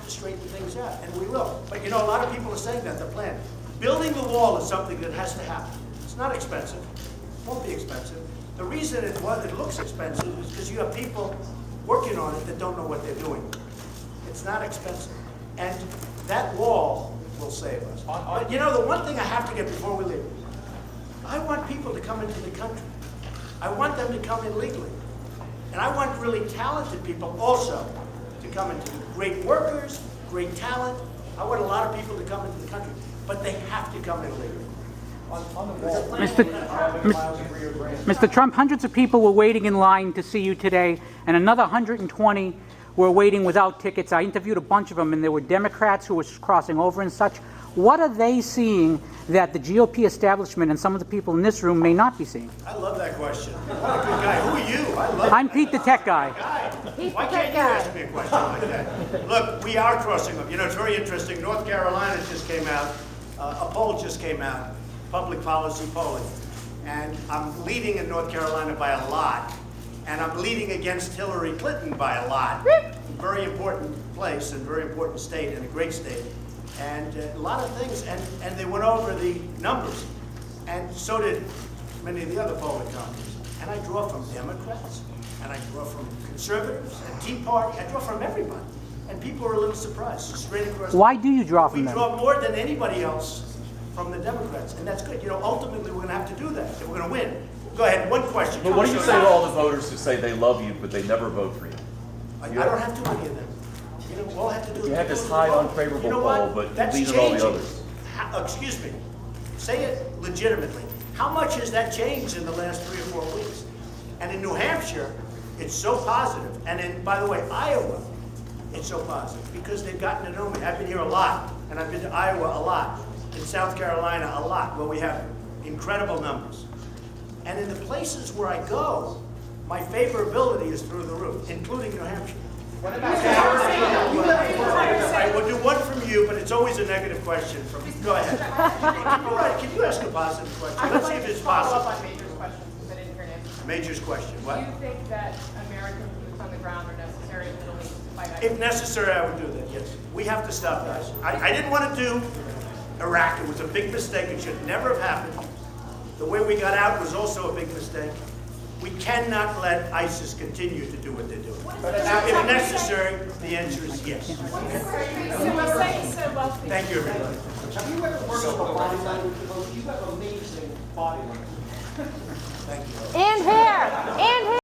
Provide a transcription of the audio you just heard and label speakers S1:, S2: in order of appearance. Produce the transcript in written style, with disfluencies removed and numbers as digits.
S1: to straighten things out, and we will. But you know, a lot of people are saying that, the plan. Building the wall is something that has to happen. It's not expensive. It won't be expensive. The reason it looks expensive is because you have people working on it that don't know what they're doing. It's not expensive. And that wall will save us. But you know, the one thing I have to get before we leave, I want people to come into the country. I want them to come in legally. And I want really talented people also to come into the great workers, great talent. I want a lot of people to come into the country, but they have to come in legally.
S2: Mr. Trump, hundreds of people were waiting in line to see you today, and another 120 were waiting without tickets. I interviewed a bunch of them, and there were Democrats who were crossing over and such. What are they seeing that the GOP establishment and some of the people in this room may not be seeing?
S1: I love that question. What a good guy. Who are you? I love
S2: I'm Pete the Tech Guy.
S1: Why can't you ask me a question like that? Look, we are crossing them. You know, it's very interesting. North Carolina just came out. A poll just came out, public policy polling. And I'm leading in North Carolina by a lot. And I'm leading against Hillary Clinton by a lot. Very important place and very important state and a great state. And a lot of things, and they went over the numbers. And so did many of the other polling companies. And I draw from Democrats, and I draw from conservatives, and Tea Party, I draw from everybody. And people are a little surprised, straight across.
S2: Why do you draw from
S1: We
S2: them?
S1: draw more than anybody else from the Democrats, and that's good. You know, ultimately we're gonna have to do that if we're gonna win. Go ahead, one question.
S3: But what do you say to all the voters who say they love you, but they never vote for you?
S1: I don't have too many of them. You know, all I have to do is
S3: You have this
S1: go to
S3: high
S1: the vote.
S3: unfavorable
S1: You know
S3: poll,
S1: what?
S3: but you
S1: That's
S3: lead on all the
S1: changing.
S3: others.
S1: Excuse me. Say it legitimately. How much has that changed in the last 3 or 4 weeks? And in New Hampshire, it's so positive. And in, by the way, Iowa, it's so positive because they've gotten to know me. I've been here a lot, and I've been to Iowa a lot, in South Carolina a lot, where we have incredible numbers. And in the places where I go, my favorability is through the roof, including New Hampshire. I will do one from you, but it's always a negative question from you. Go ahead. All right, can you ask a positive question? Let's see if it's
S4: Follow up
S1: possible.
S4: on Major's question, because I didn't hear an answer.
S1: Major's question,
S4: Do
S1: what?
S4: you think that American boots on the ground are necessary in the Middle East to fight ISIS?
S1: If necessary, I would do that, yes. We have to stop that. I didn't want to do Iraq. It was a big mistake. It should never have happened. The way we got out was also a big mistake. We cannot let ISIS continue to do what they're doing. If necessary, the answer is yes. Thank you, everybody.
S5: Have you ever worked with a body language devote? You have amazing body language.
S1: Thank you.
S6: And hair. And hair.